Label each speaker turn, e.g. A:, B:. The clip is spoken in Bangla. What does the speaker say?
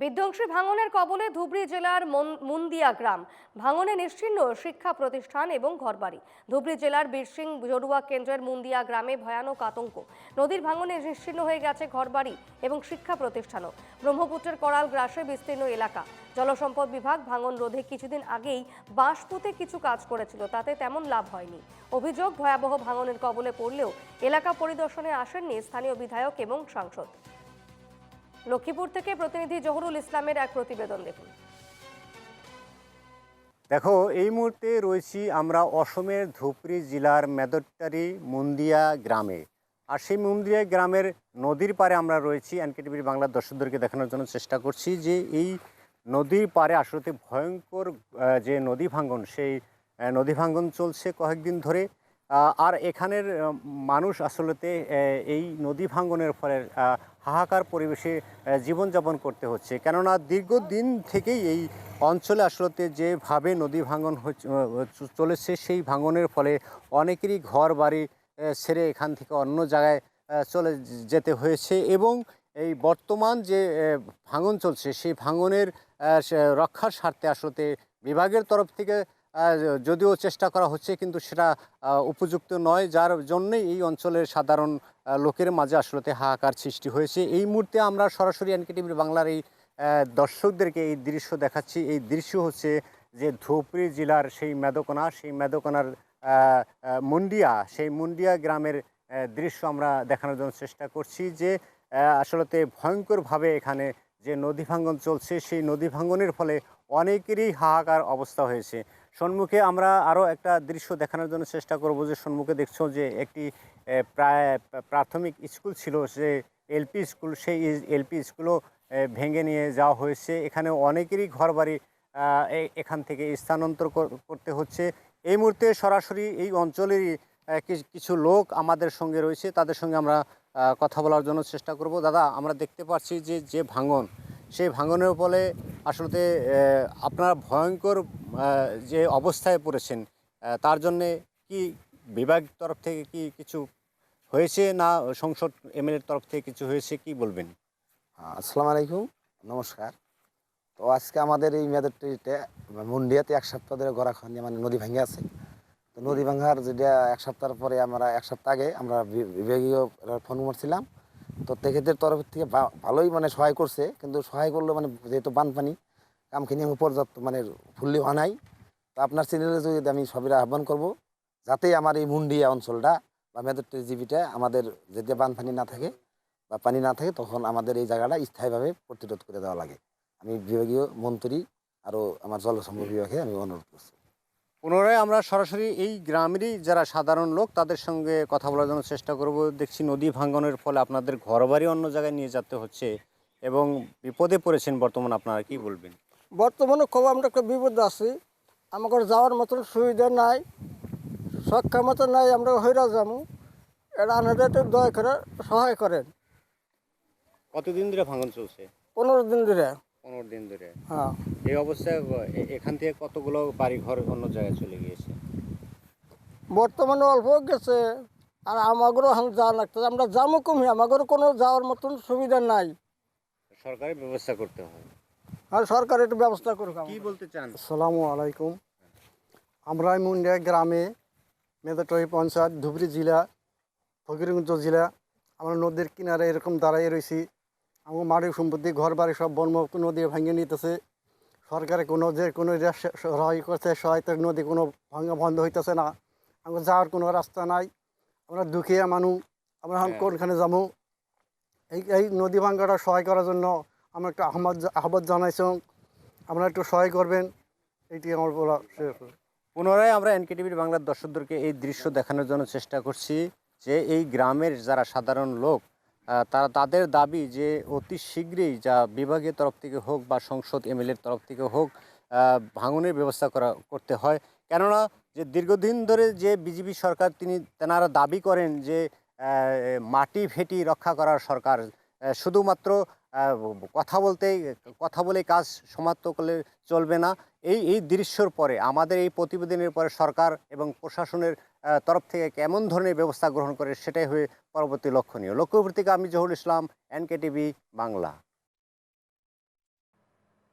A: বিধ্বংসী ভাঙনের কবলে ধুবড়ী জেলার মুন্দিয়া গ্রাম। ভাঙনে নিশ্চিহ্ন শিক্ষা প্রতিষ্ঠান এবং ঘরবাড়ি। ধুবড়ী জেলার বীরসিং জড়ুয়া কেন্দ্রের মুন্দিয়া গ্রামে ভয়ানক আতঙ্ক। নদীর ভাঙনে নিশ্চিহ্ন হয়ে গেছে ঘরবাড়ি এবং শিক্ষা প্রতিষ্ঠানও। ব্রহ্মপুত্রের করাল গ্রাসে বিস্তীর্ণ এলাকা। জলসম্পদ বিভাগ ভাঙন রোধে কিছুদিন আগেই বাঁশ পুঁতে কিছু কাজ করেছিল, তাতে তেমন লাভ হয়নি। অভিযোগ, ভয়াবহ ভাঙনের কবলে পড়লেও এলাকা পরিদর্শনে আসেননি স্থানীয় বিধায়ক এবং সাংসদ। লক্ষ্মীপুর থেকে প্রতিনিধি জহুরুল ইসলামের এক প্রতিবেদন দেখুন।
B: দেখো, এই মুহূর্তে রয়েছি আমরা অসমের ধুবড়ী জেলার মেদরটারি মুন্দিয়া গ্রামে। আর সেই মুন্দিয়া গ্রামের নদীর পাড়ে আমরা রয়েছি। এনকেটিভির বাংলার দর্শকদেরকে দেখানোর জন্য চেষ্টা করছি যে এই নদীর পাড়ে আসলে ভয়ঙ্কর যে নদী ভাঙ্গন, সেই নদী ভাঙ্গন চলছে কয়েকদিন ধরে। আর এখানের মানুষ আসলেতে এই নদী ভাঙ্গনের ফলে হাহাকার পরিবেশে জীবনযাপন করতে হচ্ছে, কেননা দীর্ঘদিন থেকেই এই অঞ্চলে আসলে যেভাবে নদী ভাঙ্গন চলেছে, সেই ভাঙ্গনের ফলে অনেকেরই ঘর বাড়ি ছেড়ে এখান থেকে অন্য জায়গায় চলে যেতে হয়েছে। এবং এই বর্তমান যে ভাঙন চলছে, সেই ভাঙনের রক্ষার স্বার্থে আসলে বিভাগের তরফ থেকে যদিও চেষ্টা করা হচ্ছে, কিন্তু সেটা উপযুক্ত নয়, যার জন্যই এই অঞ্চলের সাধারণ লোকের মাঝে আসলে হাহাকার সৃষ্টি হয়েছে। এই মুহূর্তে আমরা সরাসরি এনকেটিভির বাংলার এই দর্শকদেরকে এই দৃশ্য দেখাচ্ছি। এই দৃশ্য হচ্ছে যে ধুবড়ী জেলার সেই মেদকোনা, সেই মেদকোনার মুন্ডিয়া, সেই মুন্ডিয়া গ্রামের দৃশ্য আমরা দেখানোর জন্য চেষ্টা করছি। যে আসলে ভয়ঙ্করভাবে এখানে যে নদী ভাঙ্গন চলছে, সেই নদী ভাঙ্গনের ফলে অনেকেরই হাহাকার অবস্থা হয়েছে। সম্মুখে আমরা আরও একটা দৃশ্য দেখানোর জন্য চেষ্টা করব। যে সম্মুখে দেখছো যে একটি প্রায় প্রাথমিক স্কুল ছিল, যে এলপি স্কুল, সেই এলপি স্কুলও ভেঙে নিয়ে যাওয়া হয়েছে। এখানে অনেকেরই ঘরবাড়ি এখান থেকে স্থানান্তর করতে হচ্ছে। এই মুহূর্তে সরাসরি এই অঞ্চলেরই কিছু লোক আমাদের সঙ্গে রয়েছে, তাদের সঙ্গে আমরা কথা বলার জন্য চেষ্টা করব। দাদা, আমরা দেখতে পাচ্ছি যে যে ভাঙন, সেই ভাঙনের ফলে আসলে আপনারা ভয়ঙ্কর যে অবস্থায় পড়েছেন, তার জন্যে কি বিভাগ তরফ থেকে কি কিছু হয়েছে, না সংসদ এমএলএর তরফ থেকে কিছু হয়েছে, কি বলবেন?
C: আসসালামু আলাইকুম, নমস্কার। তো আজকে আমাদের এই মেদরটিতে মুন্ডিয়াতে এক সপ্তাহ ধরে গড়াখন্ডে মানে নদী ভেঙে আছে। তো নদী ভাঙার যেটা এক সপ্তাহ পরে আমরা এক সপ্তাহ আগে আমরা বিভাগীয় ফোন করছিলাম। তো তেখেতের তরফ থেকে ভালোই মানে সহায় করছে, কিন্তু সহায় করলে মানে যেহেতু বানপানি কামখিনি আমি পর্যাপ্ত মানে ফুললি হয় নাই। তো আপনার চ্যানেলে যদি আমি সবাই আহ্বান করব, যাতে আমার এই মুন্ডিয়া অঞ্চলটা বা মেদরটি জিবিটা আমাদের যেতে বানপানি না থাকে বা পানি না থাকে, তখন আমাদের এই জায়গাটা স্থায়ীভাবে প্রতিরোধ করে দেওয়া লাগে। আমি বিভাগীয় মন্ত্রী আরও আমার জলসম্পদ বিভাগে আমি অনুরোধ করছি।
B: পুনরায় আমরা সরাসরি এই গ্রামেরই যারা সাধারণ লোক, তাদের সঙ্গে কথা বলার জন্য চেষ্টা করব। দেখছি নদী ভাঙ্গনের ফলে আপনাদের ঘরবাড়ি অন্য জায়গায় নিয়ে যেতে হচ্ছে এবং বিপদে পড়েছেন বর্তমানে, আপনারা কি বলবেন?
D: বর্তমানে খুব আমরা একটা বিপদে আছি। আমাদের যাওয়ার মতন সুবিধা নাই, সক্ষমতা নাই, আমরা হইরা যাবো। এটা আমাদের দয়া করে সহায় করেন।
B: কতদিন ধরে ভাঙন চলছে?
D: 15 দিন ধরে।
B: 15 দিন ধরে।
D: হ্যাঁ,
B: এই অবস্থায় এখান থেকে কতগুলো বাড়ি ঘর অন্য জায়গায় চলে গিয়েছে?
D: বর্তমানে অল্প গেছে, আর আমাদেরও এখন যাওয়া লাগতেছে। আমরা যাবো কমই, আমাদেরও কোনো যাওয়ার মতন সুবিধা নাই।
B: সরকারি ব্যবস্থা করতে হয়।
D: আর সরকার একটু ব্যবস্থা করুক।
B: কি বলতে চান?
E: আসসালামু আলাইকুম। আমরা মুন্ডিয়া গ্রামে, মেদরটারি পঞ্চায়েত, ধুবড়ী জেলা, ফকিরগঞ্জ জেলা। আমরা নদীর কিনারে এরকম দাঁড়িয়ে রয়েছি। আমার মাটির সম্পত্তি, ঘর বাড়ি সব ব্রহ্মপুত্র নদী ভাঙিয়ে নিতেছে। সরকারে কোনো সহায় করছে, সহায়তার নদী কোনো ভাঙা বন্ধ হইতেছে না। আমার যাওয়ার কোনো রাস্তা নাই। আমরা দুঃখিয়া মানুষ, আমরা এখন কোনখানে যাবো? এই নদী ভাঙ্গাটা সহায় করার জন্য আমরা একটু আহ্বান জানাইছি, আমরা একটু সহায় করবেন, এইটি আমার বলা শেষ।
B: পুনরায় আমরা এনকেটিভির বাংলার দর্শকদেরকে এই দৃশ্য দেখানোর জন্য চেষ্টা করছি যে এই গ্রামের যারা সাধারণ লোক, তাদের দাবি যে অতি শীঘ্রই যা বিভাগের তরফ থেকে হোক বা সংসদ এমএলএর তরফ থেকে হোক, ভাঙনের ব্যবস্থা করতে হয়। কেননা যে দীর্ঘদিন ধরে যে বিজেপি সরকার, তেনারা দাবি করেন যে মাটি ফেটি রক্ষা করার সরকার, শুধুমাত্র কথা বলে কাজ সমাপ্ত করলে চলবে না। এই দৃশ্যর পরে, আমাদের এই প্রতিবেদনের পরে সরকার এবং প্রশাসনের তরফ থেকে কেমন ধরনের ব্যবস্থা গ্রহণ করে, সেটাই হয়ে পরবর্তী লক্ষণীয়। লক্ষ্যপুর থেকে আমি জহুরুল ইসলাম, এনকেটিভি বাংলা।